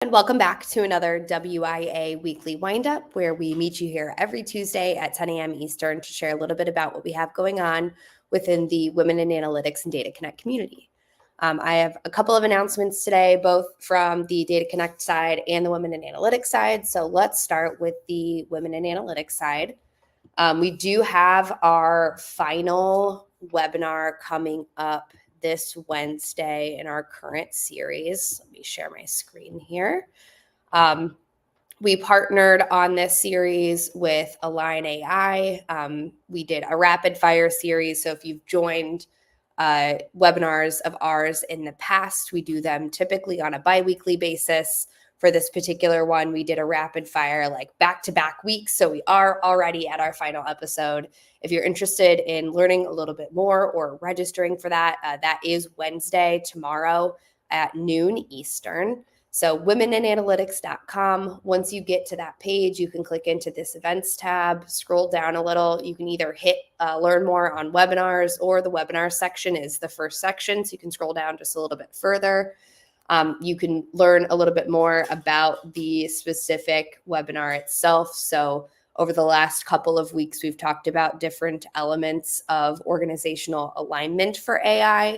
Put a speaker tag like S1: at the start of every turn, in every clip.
S1: And welcome back to another WIA Weekly Wind Up, where we meet you here every Tuesday at 10 a.m. Eastern to share a little bit about what we have going on within the Women in Analytics and Data Connect community. I have a couple of announcements today, both from the Data Connect side and the Women in Analytics side. So let's start with the Women in Analytics side. We do have our final webinar coming up this Wednesday in our current series. Let me share my screen here. We partnered on this series with Align AI. We did a rapid fire series. So if you've joined webinars of ours in the past, we do them typically on a bi-weekly basis. For this particular one, we did a rapid fire like back-to-back weeks. So we are already at our final episode. If you're interested in learning a little bit more or registering for that, that is Wednesday, tomorrow at noon Eastern. So womeninanalytics.com. Once you get to that page, you can click into this events tab, scroll down a little. You can either hit learn more on webinars, or the webinar section is the first section. So you can scroll down just a little bit further. You can learn a little bit more about the specific webinar itself. So over the last couple of weeks, we've talked about different elements of organizational alignment for AI.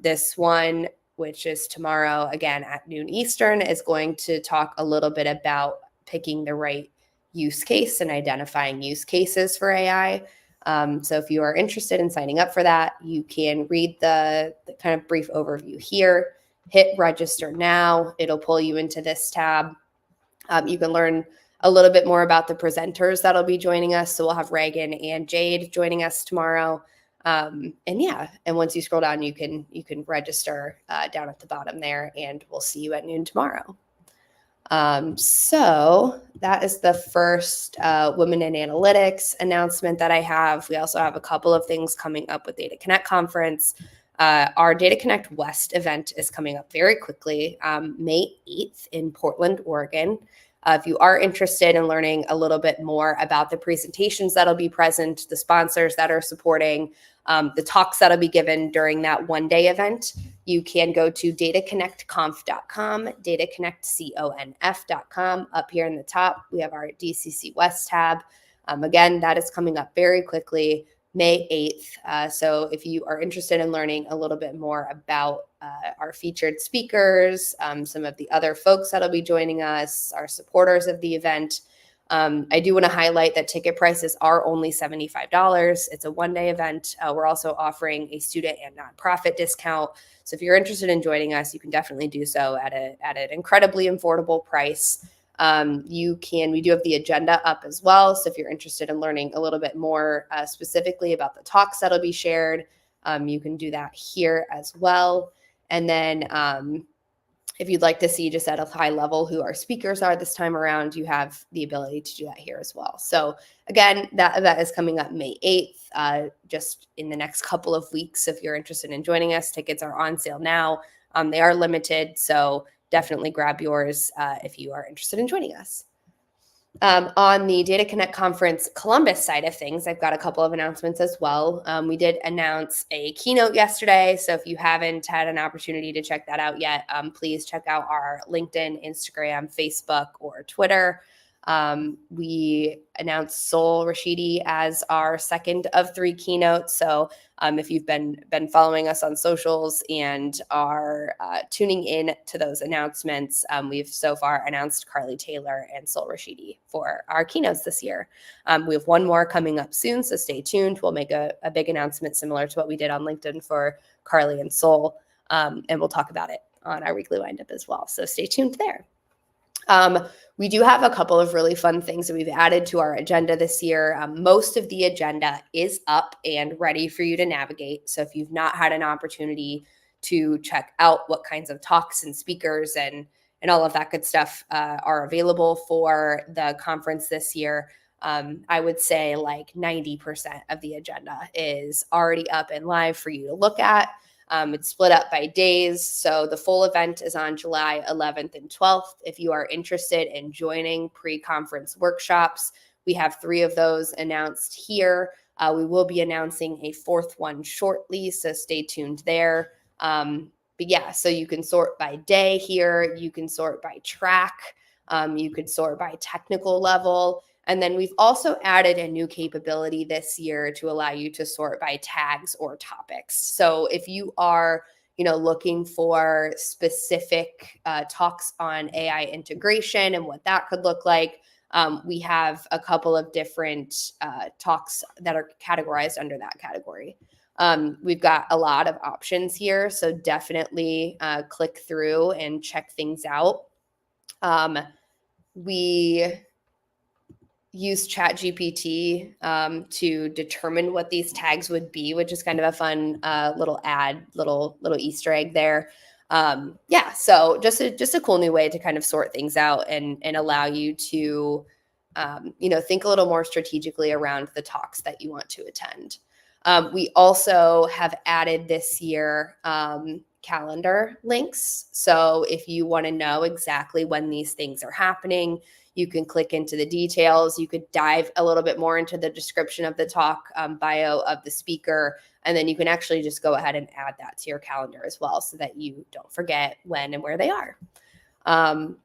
S1: This one, which is tomorrow, again at noon Eastern, is going to talk a little bit about picking the right use case and identifying use cases for AI. So if you are interested in signing up for that, you can read the kind of brief overview here. Hit register now. It'll pull you into this tab. You can learn a little bit more about the presenters that'll be joining us. So we'll have Reagan and Jade joining us tomorrow. And once you scroll down, you can register down at the bottom there, and we'll see you at noon tomorrow. So that is the first Women in Analytics announcement that I have. We also have a couple of things coming up with Data Connect Conference. Our Data Connect West event is coming up very quickly, May 8th in Portland, Oregon. If you are interested in learning a little bit more about the presentations that'll be present, the sponsors that are supporting, the talks that'll be given during that one-day event, you can go to dataconnectconf.com, dataconnectconf.com. Up here in the top, we have our DCC West tab. Again, that is coming up very quickly, May 8th. So if you are interested in learning a little bit more about our featured speakers, some of the other folks that'll be joining us, our supporters of the event, I do want to highlight that ticket prices are only $75. It's a one-day event. We're also offering a student and nonprofit discount. So if you're interested in joining us, you can definitely do so at an incredibly affordable price. We do have the agenda up as well. So if you're interested in learning a little bit more specifically about the talks that'll be shared, you can do that here as well. And then if you'd like to see just at a high level who our speakers are this time around, you have the ability to do that here as well. So again, that is coming up May 8th, just in the next couple of weeks. If you're interested in joining us, tickets are on sale now. They are limited, so definitely grab yours if you are interested in joining us. On the Data Connect Conference Columbus side of things, I've got a couple of announcements as well. We did announce a keynote yesterday, so if you haven't had an opportunity to check that out yet, please check out our LinkedIn, Instagram, Facebook, or Twitter. We announced Sol Rashidi as our second of 3 keynotes. So if you've been following us on socials and are tuning in to those announcements, we've so far announced Carly Taylor and Sol Rashidi for our keynotes this year. We have one more coming up soon, so stay tuned. We'll make a big announcement similar to what we did on LinkedIn for Carly and Sol, and we'll talk about it on our weekly windup as well. So stay tuned there. We do have a couple of really fun things that we've added to our agenda this year. Most of the agenda is up and ready for you to navigate. So if you've not had an opportunity to check out what kinds of talks and speakers and all of that good stuff are available for the conference this year, I would say like 90% of the agenda is already up and live for you to look at. It's split up by days. So the full event is on July 11th and 12th. If you are interested in joining pre-conference workshops, we have 3 of those announced here. We will be announcing a 4th one shortly, so stay tuned there. But yeah, so you can sort by day here, you can sort by track, you could sort by technical level. And then we've also added a new capability this year to allow you to sort by tags or topics. So if you are looking for specific talks on AI integration and what that could look like, we have a couple of different talks that are categorized under that category. We've got a lot of options here, so definitely click through and check things out. We use ChatGPT to determine what these tags would be, which is kind of a fun little Easter egg there. Yeah, so just a cool new way to kind of sort things out and allow you to think a little more strategically around the talks that you want to attend. We also have added this year calendar links. So if you want to know exactly when these things are happening, you can click into the details. You could dive a little bit more into the description of the talk, bio of the speaker, and then you can actually just go ahead and add that to your calendar as well so that you don't forget when and where they are.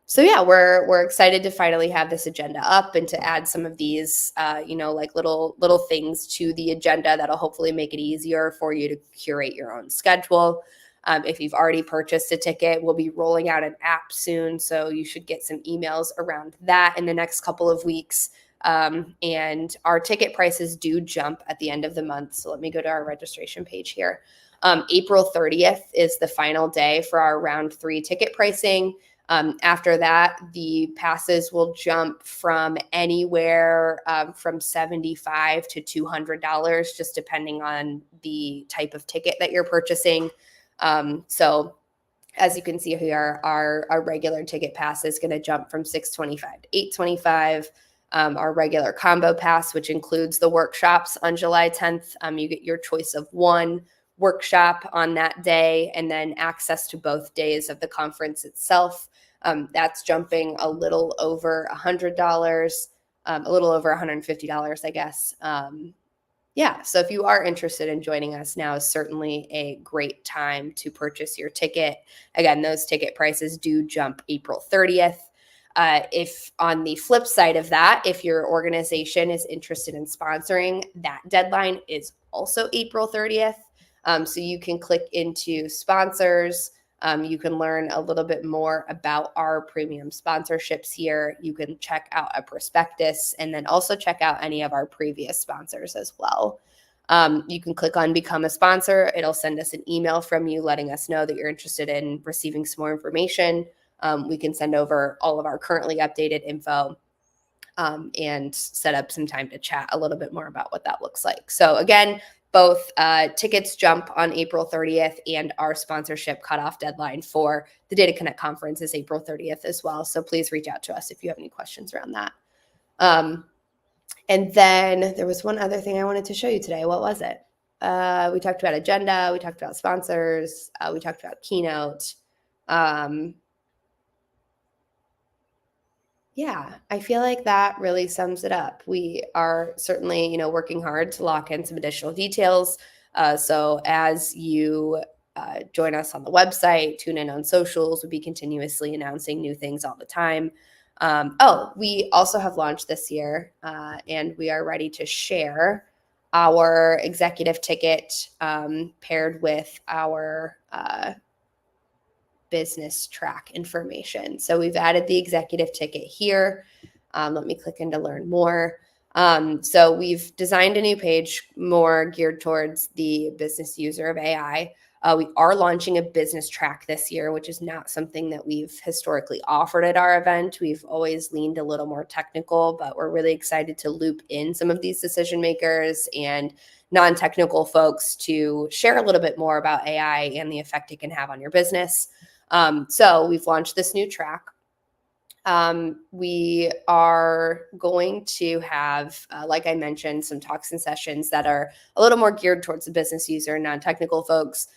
S1: So yeah, we're excited to finally have this agenda up and to add some of these, like little things to the agenda that'll hopefully make it easier for you to curate your own schedule. If you've already purchased a ticket, we'll be rolling out an app soon, so you should get some emails around that in the next couple of weeks. And our ticket prices do jump at the end of the month. So let me go to our registration page here. April 30th is the final day for our round 3 ticket pricing. After that, the passes will jump from anywhere from $75 to $200, just depending on the type of ticket that you're purchasing. So as you can see here, our regular ticket pass is going to jump from $625 to $825. Our regular combo pass, which includes the workshops on July 10th, you get your choice of one workshop on that day and then access to both days of the conference itself. That's jumping a little over $100, a little over $150, I guess. Yeah, so if you are interested in joining us, now is certainly a great time to purchase your ticket. Again, those ticket prices do jump April 30th. If on the flip side of that, if your organization is interested in sponsoring, that deadline is also April 30th. So you can click into sponsors. You can learn a little bit more about our premium sponsorships here. You can check out a prospectus and then also check out any of our previous sponsors as well. You can click on Become a Sponsor. It'll send us an email from you letting us know that you're interested in receiving some more information. We can send over all of our currently updated info and set up some time to chat a little bit more about what that looks like. So again, both tickets jump on April 30th and our sponsorship cutoff deadline for the Data Connect conference is April 30th as well. So please reach out to us if you have any questions around that. And then there was one other thing I wanted to show you today. What was it? We talked about agenda. We talked about sponsors. We talked about keynote. Yeah, I feel like that really sums it up. We are certainly, working hard to lock in some additional details. So as you join us on the website, tune in on socials, we'll be continuously announcing new things all the time. We also have launched this year, and we are ready to share our executive ticket paired with our business track information. So we've added the executive ticket here. Let me click in to learn more. So we've designed a new page more geared towards the business user of AI. We are launching a business track this year, which is not something that we've historically offered at our event. We've always leaned a little more technical, but we're really excited to loop in some of these decision makers and non-technical folks to share a little bit more about AI and the effect it can have on your business. So we've launched this new track. We are going to have, like I mentioned, some talks and sessions that are a little more geared towards the business user, non-technical folks.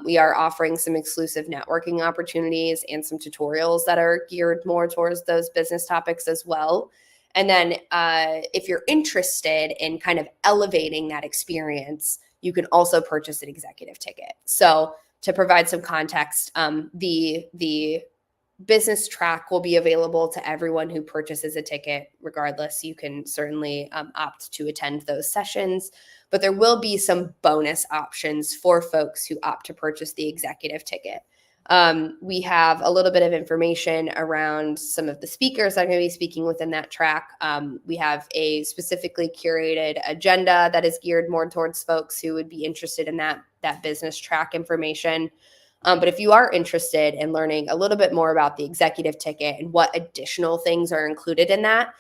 S1: We are offering some exclusive networking opportunities and some tutorials that are geared more towards those business topics as well. And then if you're interested in kind of elevating that experience, you can also purchase an executive ticket. So to provide some context, the business track will be available to everyone who purchases a ticket. Regardless, you can certainly opt to attend those sessions, but there will be some bonus options for folks who opt to purchase the executive ticket. We have a little bit of information around some of the speakers that are going to be speaking within that track. We have a specifically curated agenda that is geared more towards folks who would be interested in that business track information. But if you are interested in learning a little bit more about the executive ticket and what additional things are included in that,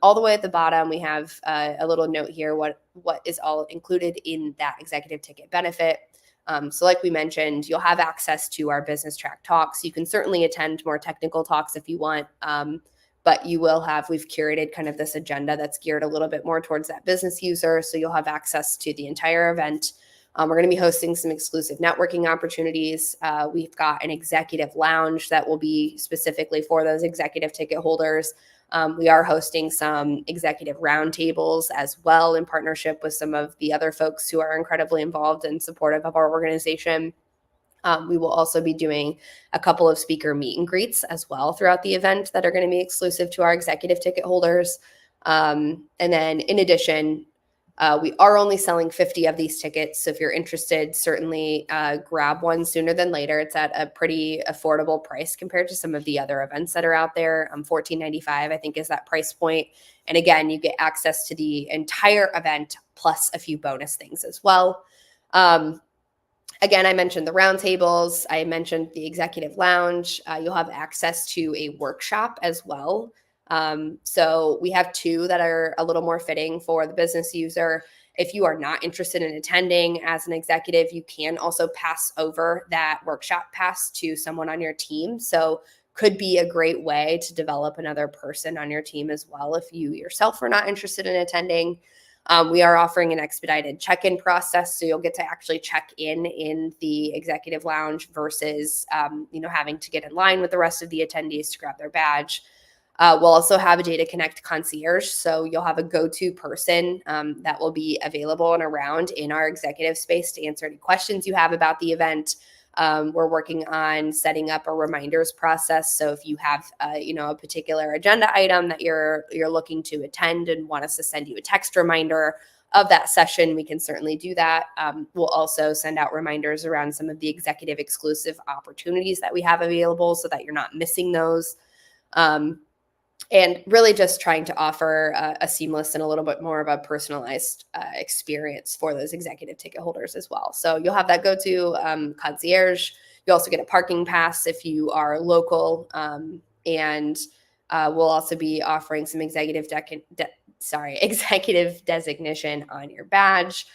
S1: all the way at the bottom, we have a little note here, what is all included in that executive ticket benefit. So like we mentioned, you'll have access to our business track talks. You can certainly attend more technical talks if you want, but we've curated kind of this agenda that's geared a little bit more towards that business user. So you'll have access to the entire event. We're going to be hosting some exclusive networking opportunities. We've got an executive lounge that will be specifically for those executive ticket holders. We are hosting some executive roundtables as well in partnership with some of the other folks who are incredibly involved and supportive of our organization. We will also be doing a couple of speaker meet and greets as well throughout the event that are going to be exclusive to our executive ticket holders. And then in addition, we are only selling 50 of these tickets. So if you're interested, certainly grab one sooner than later. It's at a pretty affordable price compared to some of the other events that are out there. $14.95, I think, is that price point. And again, you get access to the entire event plus a few bonus things as well. Again, I mentioned the roundtables. I mentioned the executive lounge. You'll have access to a workshop as well. So we have two that are a little more fitting for the business user. If you are not interested in attending as an executive, you can also pass over that workshop pass to someone on your team. So could be a great way to develop another person on your team as well if you yourself are not interested in attending. We are offering an expedited check-in process, so you'll get to actually check in the executive lounge versus having to get in line with the rest of the attendees to grab their badge. We'll also have a Data Connect concierge, so you'll have a go-to person that will be available and around in our executive space to answer any questions you have about the event. We're working on setting up a reminders process. So if you have, a particular agenda item that you're looking to attend and want us to send you a text reminder of that session, we can certainly do that. We'll also send out reminders around some of the executive exclusive opportunities that we have available so that you're not missing those. And really just trying to offer a seamless and a little bit more of a personalized experience for those executive ticket holders as well. So you'll have that go-to concierge. You also get a parking pass if you are local. And we'll also be offering some executive designation on your badge.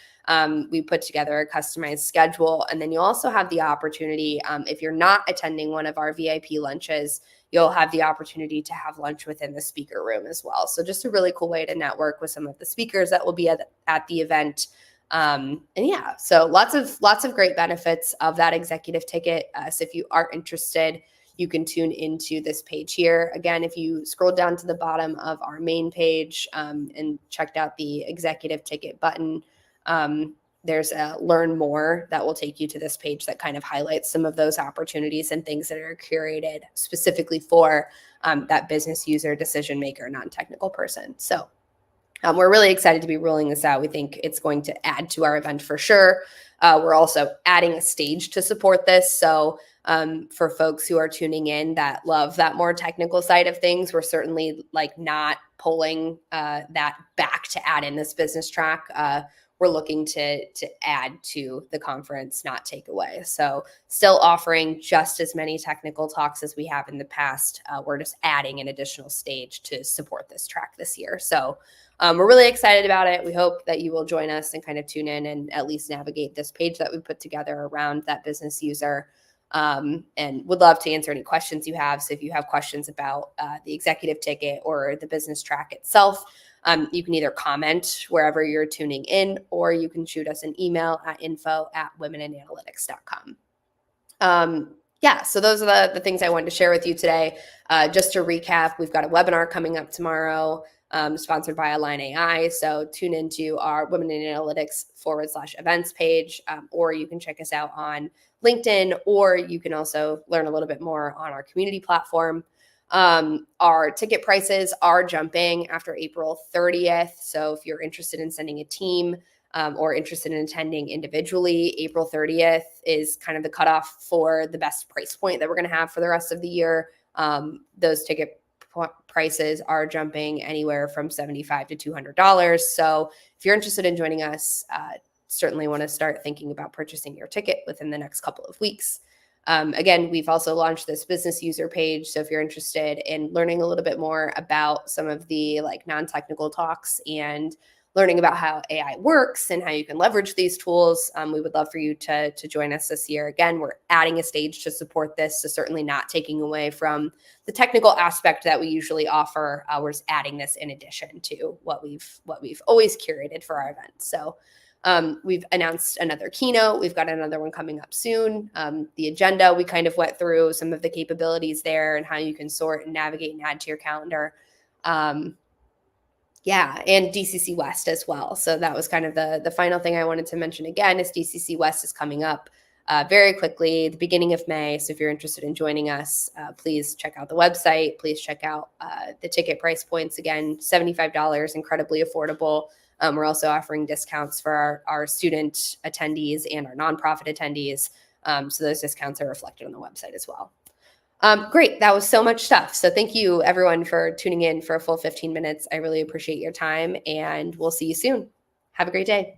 S1: We put together a customized schedule. And then you'll also have the opportunity, if you're not attending one of our VIP lunches, you'll have the opportunity to have lunch within the speaker room as well. So just a really cool way to network with some of the speakers that will be at the event. So lots of great benefits of that executive ticket. So if you are interested, you can tune into this page here. Again, if you scroll down to the bottom of our main page and checked out the executive ticket button, there's a learn more that will take you to this page that kind of highlights some of those opportunities and things that are curated specifically for that business user, decision maker, non-technical person. So we're really excited to be rolling this out. We think it's going to add to our event for sure. We're also adding a stage to support this. So for folks who are tuning in that love that more technical side of things, we're certainly not pulling that back to add in this business track. We're looking to add to the conference, not take away. So still offering just as many technical talks as we have in the past. We're just adding an additional stage to support this track this year. So we're really excited about it. We hope that you will join us and kind of tune in and at least navigate this page that we put together around that business user. And would love to answer any questions you have. So if you have questions about the executive ticket or the business track itself, you can either comment wherever you're tuning in, or you can shoot us an email at info@womenandanalytics.com. So those are the things I wanted to share with you today. Just to recap, we've got a webinar coming up tomorrow. sponsored by Align AI. So tune into our Women in Analytics /events page, or you can check us out on LinkedIn, or you can also learn a little bit more on our community platform. Our ticket prices are jumping after April 30th. So if you're interested in sending a team or interested in attending individually, April 30th is kind of the cutoff for the best price point that we're going to have for the rest of the year. Those ticket prices are jumping anywhere from $75 to $200. So if you're interested in joining us, certainly want to start thinking about purchasing your ticket within the next couple of weeks. Again, we've also launched this business user page. So if you're interested in learning a little bit more about some of the like non-technical talks and learning about how AI works and how you can leverage these tools, we would love for you to join us this year. Again, we're adding a stage to support this, so certainly not taking away from the technical aspect that we usually offer. We're just adding this in addition to what we've always curated for our events. So we've announced another keynote. We've got another one coming up soon. The agenda, we kind of went through some of the capabilities there and how you can sort and navigate and add to your calendar. Yeah, and DCC West as well. So that was kind of the final thing I wanted to mention again is DCC West is coming up very quickly, the beginning of May. So if you're interested in joining us, please check out the website. Please check out the ticket price points. Again, $75, incredibly affordable. We're also offering discounts for our student attendees and our nonprofit attendees. So those discounts are reflected on the website as well. Great. That was so much stuff. So thank you everyone for tuning in for a full 15 minutes. I really appreciate your time and we'll see you soon. Have a great day.